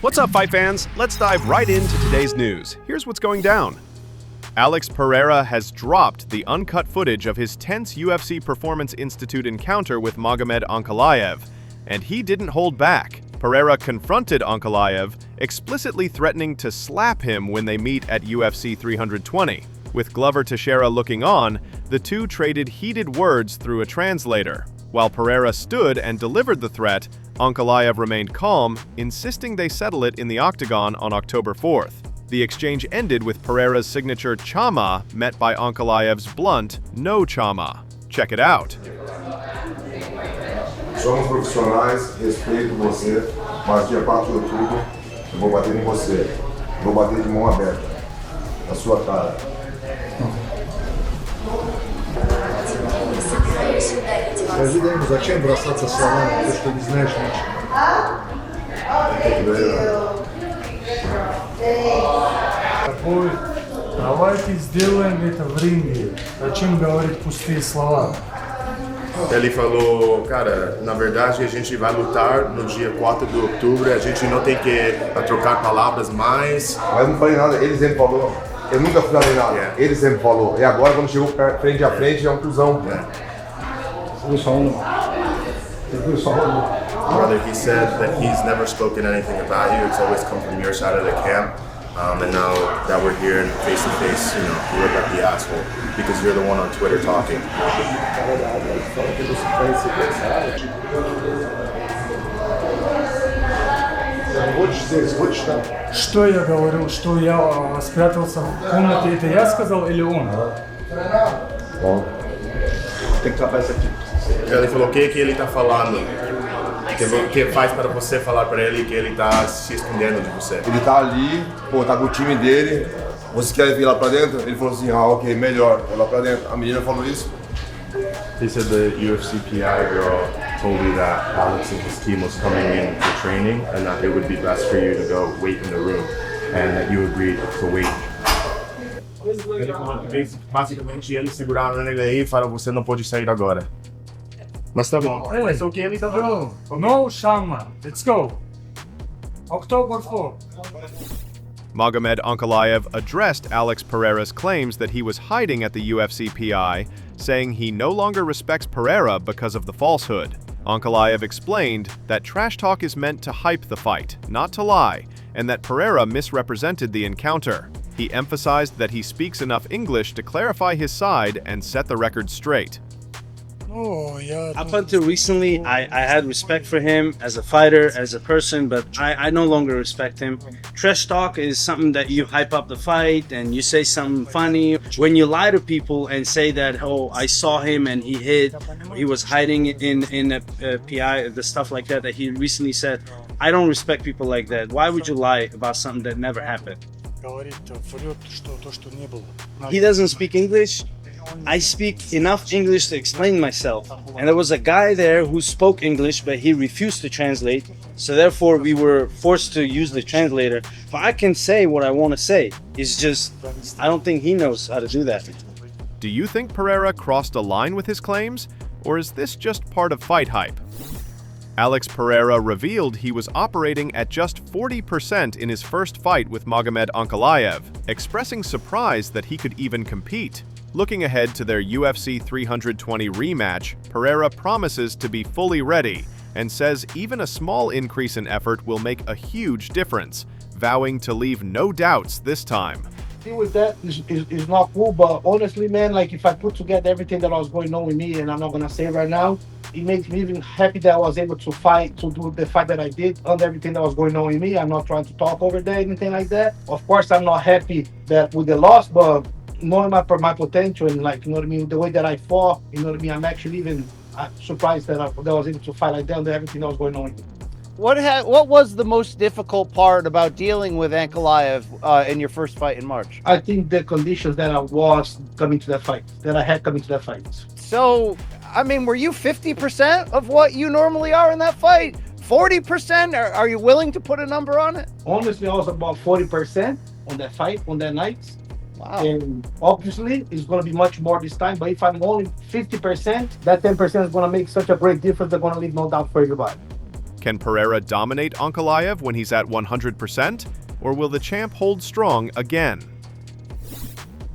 What's up, fight fans? Let's dive right into today's news. Here's what's going down. Alex Pereira has dropped the uncut footage of his tense UFC Performance Institute encounter with Magomed Ankalaev, and he didn't hold back. Pereira confronted Ankalaev, explicitly threatening to slap him when they meet at UFC 320. With Glover Teixeira looking on, the two traded heated words through a translator. While Pereira stood and delivered the threat, Ankalaev remained calm, insisting they settle it in the octagon on October 4th. The exchange ended with Pereira's signature chama met by Ankalaev's blunt no chama. Check it out. Somos profissionais, respeito você, mas dia 4 de outubro eu vou bater em você. Vou bater de mão aberta, na sua cara. Скажи, Дэйму, зачем бросаться словами, то, что не знаешь Такой, давайте сделаем это в ринге. Зачем говорить пустые слова? Ele falou, cara, na verdade a gente vai lutar no dia 4 de outubro, a gente não tem que trocar palavras mais. Mas eu não falei nada, ele sempre falou. Eu nunca falei nada, ele sempre falou. E agora, quando chegou frente a frente, é um cuzão. Brother, he said that he's never spoken anything about you. It's always come from your side of the camp. And now that we're here and face to face, you look like the asshole because you're the one on Twitter talking. Что я говорил, что я спрятался в комнате, это я сказал или он? Tem que tapar isso aqui. Ele falou o que ele tá falando, que faz para você falar para ele que ele tá se escondendo de você. Ele tá ali, pô, tá com o time dele. Você quer vir lá pra dentro? Ele falou assim, ok, melhor, vou lá pra dentro. A menina falou isso. He said the UFC PI girl told me that Alex and his team was coming in for training and that it would be best for you to go wait in the room and that you agreed to wait. Ele falou que basicamente eles seguraram ele aí e falaram, você não pode sair agora. Mas tá bom. Hey, o que ele tá bro, no shama. Let's go. October 4th. Magomed Ankalaev addressed Alex Pereira's claims that he was hiding at the UFC PI, saying he no longer respects Pereira because of the falsehood. Ankalaev explained that trash talk is meant to hype the fight, not to lie, and that Pereira misrepresented the encounter. He emphasized that he speaks enough English to clarify his side and set the record straight. Up until recently, I had respect for him as a fighter, as a person, but I no longer respect him. Trash talk is something that you hype up the fight and you say something funny. When you lie to people and say that, oh, I saw him and he hid, he was hiding in a PI, the stuff like that he recently said, I don't respect people like that. Why would you lie about something that never happened? He doesn't speak English. I speak enough English to explain myself. And there was a guy there who spoke English, but he refused to translate. So therefore, we were forced to use the translator. But I can say what I want to say. It's just, I don't think he knows how to do that. Do you think Pereira crossed a line with his claims, or is this just part of fight hype? Alex Pereira revealed he was operating at just 40% in his first fight with Magomed Ankalaev, expressing surprise that he could even compete. Looking ahead to their UFC 320 rematch, Pereira promises to be fully ready and says even a small increase in effort will make a huge difference, vowing to leave no doubts this time. With that is not cool, but honestly, man, like if I put together everything that was going on with me, and I'm not gonna say right now, it makes me even happy that I was able to fight, to do the fight that I did on everything that was going on with me. I'm not trying to talk over there, anything like that. Of course, I'm not happy that with the loss, but knowing my potential and like, you know what I mean, the way that I fought, you know what I mean, I'm actually even surprised that I was able to fight like that on everything that was going on with me. What was the most difficult part about dealing with Ankalaev in your first fight in March? I think the conditions that I was coming to that fight, that I had coming to that fight. So, I mean, were you 50% of what you normally are in that fight? 40%? Are you willing to put a number on it? Honestly, I was about 40% on that fight, on that night. Wow. And obviously, it's going to be much more this time. But if I'm only 50%, that 10% is going to make such a great difference. They're going to leave no doubt for everybody. Can Pereira dominate Ankalaev when he's at 100%, or will the champ hold strong again?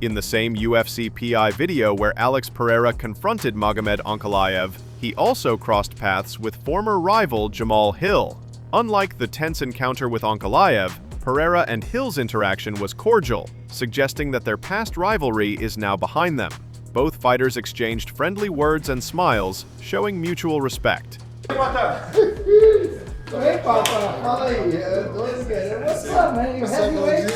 In the same UFC PI video where Alex Pereira confronted Magomed Ankalaev, he also crossed paths with former rival Jamahal Hill. Unlike the tense encounter with Ankalaev, Pereira and Hill's interaction was cordial, suggesting that their past rivalry is now behind them. Both fighters exchanged friendly words and smiles, showing mutual respect. Hey, Papa, fala aí. What's up, man? You heavyweight?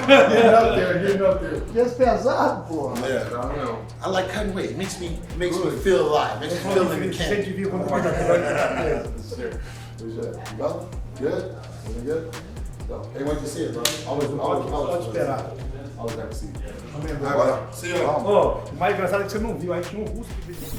Getting up there. Just pesado, pô. Yeah, I don't know. I like cutting weight. It makes me feel alive. Makes me feel like a king. Well, good? Doing good? Hey, when'd you see it, bro? Always happy to see it. See you. Oh, o mais engraçado é que você não viu, aí tinha russo que fez isso.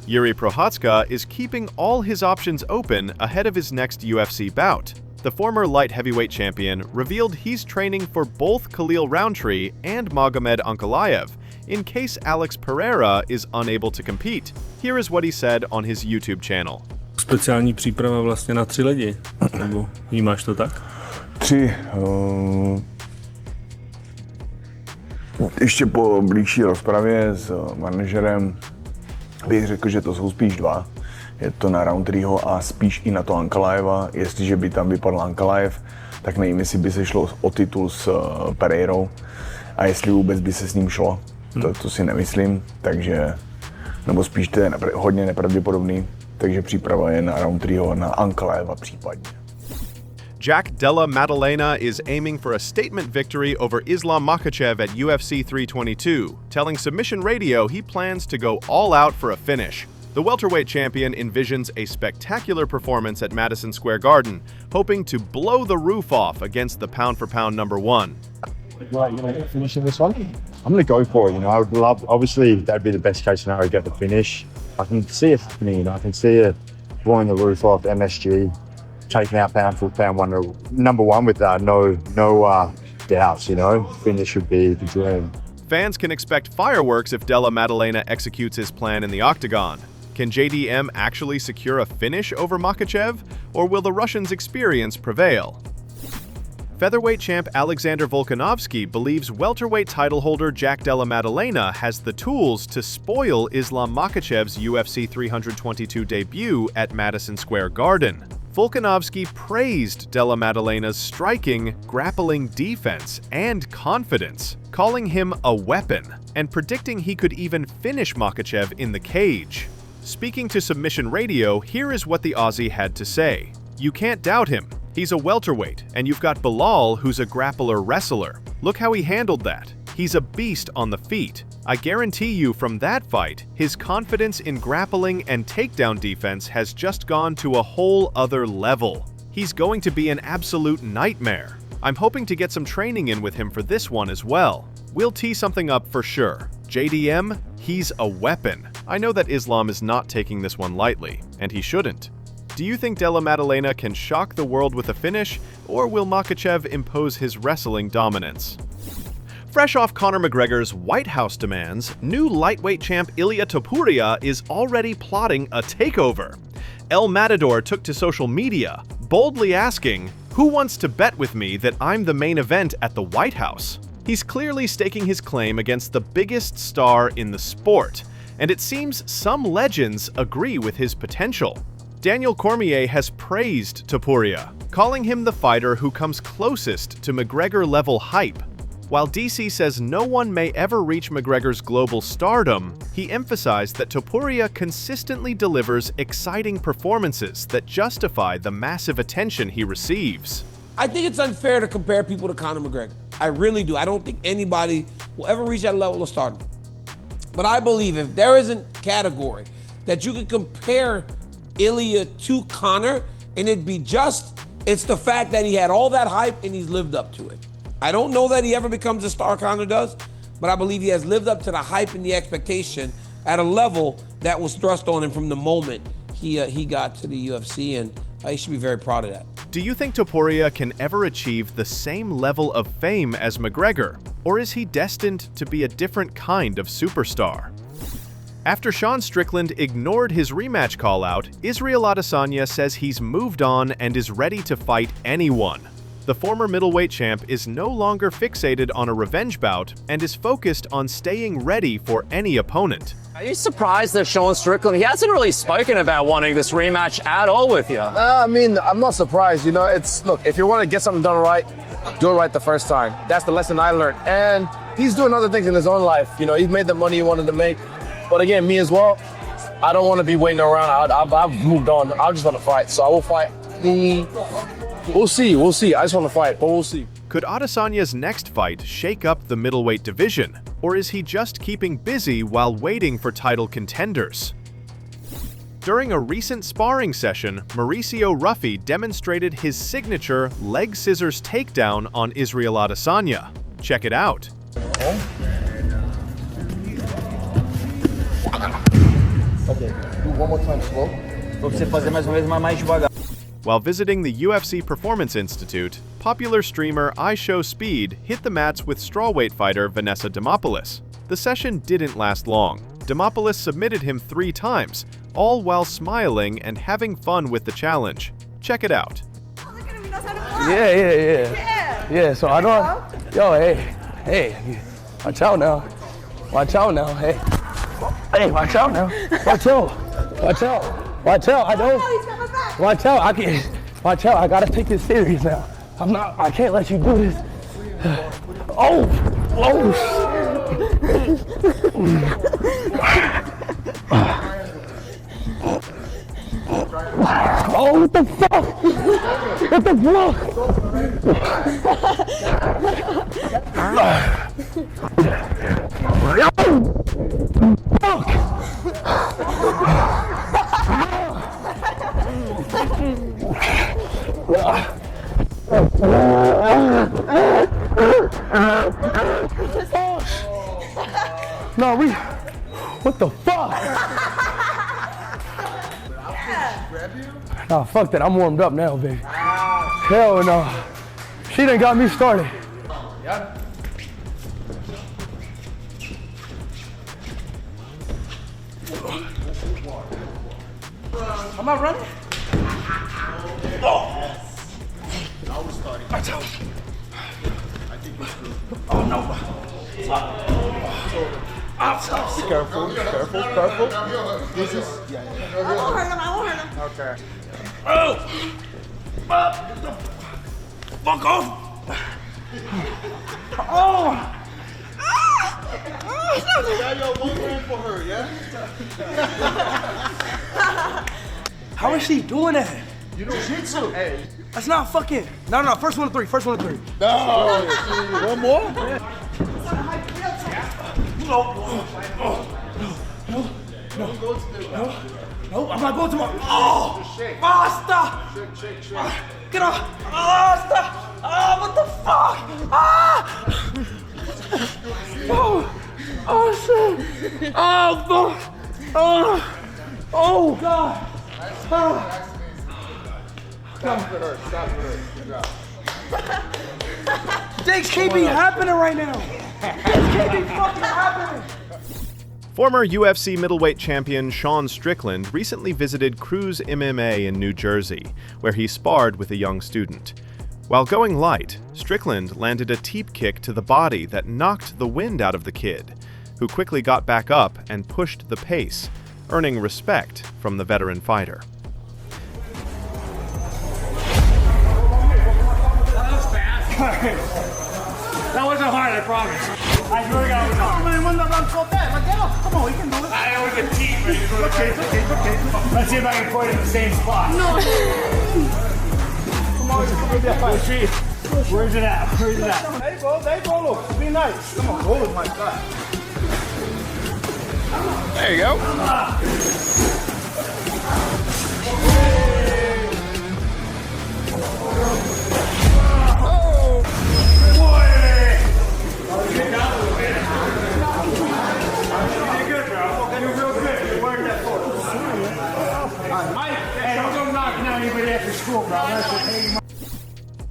Jiri Prochazka is keeping all his options open ahead of his next UFC bout. The former light heavyweight champion revealed he's training for both Khalil Rountree and Magomed Ankalaev in case Alex Pereira is unable to compete. Here is what he said on his YouTube channel. Speciální příprava vlastně na 3 lidi, nebo vnímáš to tak? 3. Ještě po blížší rozpravě s manažerem bych řekl, že to jsou spíš 2. Je to na Rountreeho a spíš i na to Ankalaeva. Jestliže by tam vypadl Ankalaev, tak nevím, jestli by se šlo o titul s Pereirou a jestli vůbec by se s ním šlo. To si nemyslím, takže, nebo spíš to je hodně nepravděpodobný, takže příprava je na Rountreeho, na Ankalaeva případně. Jack Della Maddalena is aiming for a statement victory over Islam Makhachev at UFC 322, telling Submission Radio he plans to go all out for a finish. The welterweight champion envisions a spectacular performance at Madison Square Garden, hoping to blow the roof off against the pound-for-pound #1. Right, you know, finishing this one? I'm going to go for it. You know, I would love. Obviously, that'd be the best case scenario. Get the finish. I can see it happening. You know, I can see it blowing the roof off MSG, taking out pound for pound #1 with no doubts. You know, finish would be the dream. Fans can expect fireworks if Della Maddalena executes his plan in the octagon. Can JDM actually secure a finish over Makhachev, or will the Russian's experience prevail? Featherweight champ Alexander Volkanovski believes welterweight title holder Jack Della Maddalena has the tools to spoil Islam Makhachev's UFC 322 debut at Madison Square Garden. Volkanovski praised Della Maddalena's striking, grappling defense, and confidence, calling him a weapon, and predicting he could even finish Makhachev in the cage. Speaking to Submission Radio, here is what the Aussie had to say. You can't doubt him. He's a welterweight, and you've got Bilal, who's a grappler-wrestler. Look how he handled that. He's a beast on the feet. I guarantee you from that fight, his confidence in grappling and takedown defense has just gone to a whole other level. He's going to be an absolute nightmare. I'm hoping to get some training in with him for this one as well. We'll tee something up for sure. JDM, he's a weapon. I know that Islam is not taking this one lightly, and he shouldn't. Do you think Della Maddalena can shock the world with a finish, or will Makhachev impose his wrestling dominance? Fresh off Conor McGregor's White House demands, new lightweight champ Ilia Topuria is already plotting a takeover. El Matador took to social media, boldly asking, "Who wants to bet with me that I'm the main event at the White House?" He's clearly staking his claim against the biggest star in the sport, and it seems some legends agree with his potential. Daniel Cormier has praised Topuria, calling him the fighter who comes closest to McGregor-level hype. While DC says no one may ever reach McGregor's global stardom, he emphasized that Topuria consistently delivers exciting performances that justify the massive attention he receives. I think it's unfair to compare people to Conor McGregor. I really do. I don't think anybody will ever reach that level of stardom. But I believe if there is a category that you could compare Ilia to Conor, and it'd be just, it's the fact that he had all that hype and he's lived up to it. I don't know that he ever becomes a star, Conor does, but I believe he has lived up to the hype and the expectation at a level that was thrust on him from the moment he got to the UFC, and he should be very proud of that. Do you think Topuria can ever achieve the same level of fame as McGregor, or is he destined to be a different kind of superstar? After Sean Strickland ignored his rematch call-out, Israel Adesanya says he's moved on and is ready to fight anyone. The former middleweight champ is no longer fixated on a revenge bout and is focused on staying ready for any opponent. Are you surprised that Sean Strickland, he hasn't really spoken about wanting this rematch at all with you? I mean, I'm not surprised. You know, look, if you want to get something done right, do it right the first time. That's the lesson I learned. And he's doing other things in his own life. You know, he's made the money he wanted to make. But again, me as well, I don't want to be waiting around. I've moved on. I just want to fight. So I will fight. We'll see. I just want to fight, but we'll see. Could Adesanya's next fight shake up the middleweight division? Or is he just keeping busy while waiting for title contenders? During a recent sparring session, Mauricio Ruffy demonstrated his signature leg scissors takedown on Israel Adesanya. Check it out. Okay, do one more time slow. Pra você fazer mais uma vez, mas mais devagar. While visiting the UFC Performance Institute, popular streamer IShowSpeed hit the mats with strawweight fighter Vanessa Demopoulos. The session didn't last long. Demopoulos submitted him 3 times, all while smiling and having fun with the challenge. Check it out. Yeah, so I don't... Yo, hey, watch out now. Hey, watch out now. Watch out, I don't... Watch out, I gotta take this serious now. I can't let you do this. Oh, what the fuck? No, what the fuck? Nah, fuck that, I'm warmed up now, baby. Hell no. She done got me started. Am I running? Oh no. Careful. This is, yeah. I won't hurt him. Okay. Oh! Fuck off! Oh! For her, yeah? How is she doing that? You know jiu-jitsu. Hey. That's not fucking. No, first one of 3. No. One more? No, I'm not going to my. Oh! Stop! Shake. Get off! Oh, stop! Oh, what the fuck? Ah! Oh, shit! Oh, fuck! Oh, God! Stop for her. Good job. Things can't be happening right now. Things can't be fucking happening. Former UFC middleweight champion Sean Strickland recently visited Cruz MMA in New Jersey, where he sparred with a young student. While going light, Strickland landed a teep kick to the body that knocked the wind out of the kid, who quickly got back up and pushed the pace, earning respect from the veteran fighter. That wasn't hard, I promise. I swear to God. Come on, man, when the run so fast. Like, get up. Come on, we can do it. I know we can team, man. Okay. Let's see if I can put it in the same spot. No. Come on, come with that fight. Where's it at? There you go, look. Be nice. Come on, hold it, my God. There you go.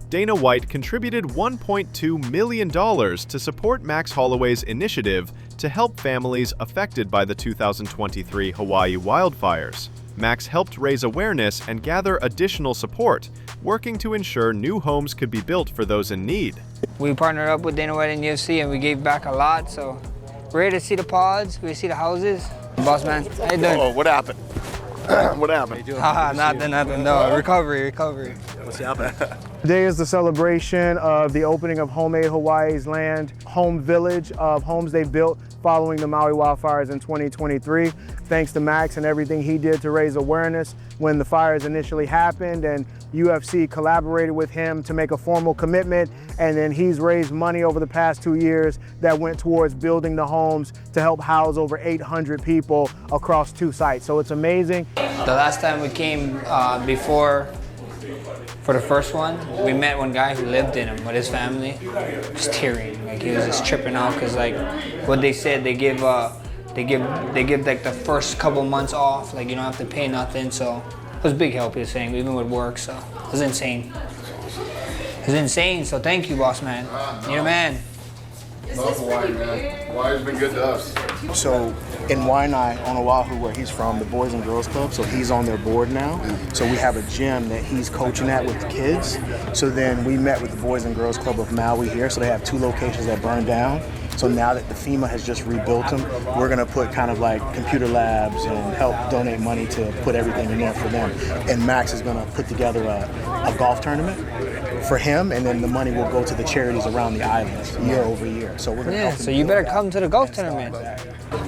Dana White contributed $1.2 million to support Max Holloway's initiative to help families affected by the 2023 Hawaii wildfires. Max helped raise awareness and gather additional support, working to ensure new homes could be built for those in need. We partnered up with Dana White and UFC and we gave back a lot, so we're here to see the pods, we're to see the houses. Boss man, how you doing? Oh, what happened? What happened? Nothing, no, recovery. What's happening? Today is the celebration of the opening of Homemade Hawaii's land, home village of homes they built following the Maui wildfires in 2023. Thanks to Max and everything he did to raise awareness when the fires initially happened, and UFC collaborated with him to make a formal commitment, and then he's raised money over the past 2 years that went towards building the homes to help house over 800 people across 2 sites. So it's amazing. The last time we came for the first one, we met one guy who lived in them with his family, just tearing. Like he was just tripping out because like what they said, they give like the first couple months off, like you don't have to pay nothing. So it was a big help, he was saying, even with work. So it was insane. It was insane. So thank you, boss man. You're the man. Love Hawaii, man. Hawaii's been good to us. So in Waianae, on Oahu, where he's from, the Boys and Girls Club, so he's on their board now. So we have a gym that he's coaching at with the kids. So then we met with the Boys and Girls Club of Maui here. So they have 2 locations that burned down. So now that the FEMA has just rebuilt them, we're gonna put kind of like computer labs and help donate money to put everything in there for them. And Max is gonna put together a golf tournament for him, and then the money will go to the charities around the islands year over year. So we're gonna help him. So you better come to the golf tournament.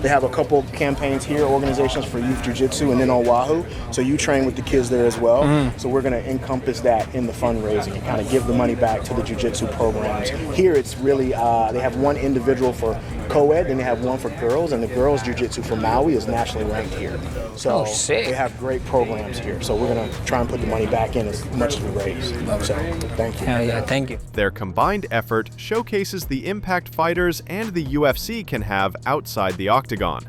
They have a couple campaigns here, organizations for youth jiu-jitsu, and then on Oahu. So you train with the kids there as well. So we're gonna encompass that in the fundraising and kind of give the money back to the jiu-jitsu programs. Here it's really, they have one individual for co-ed, and they have one for girls, and the girls jiu-jitsu for Maui is nationally ranked here. So they have great programs here. So we're gonna try and put the money back in as much as we raise. So thank you. Hell yeah, thank you. Their combined effort showcases the impact fighters and the UFC can have outside the octagon.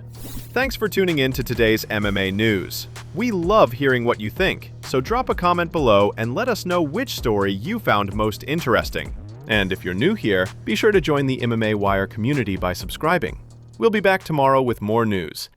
Thanks for tuning in to today's MMA news. We love hearing what you think, so drop a comment below and let us know which story you found most interesting. And if you're new here, be sure to join the MMA WIRE community by subscribing. We'll be back tomorrow with more news.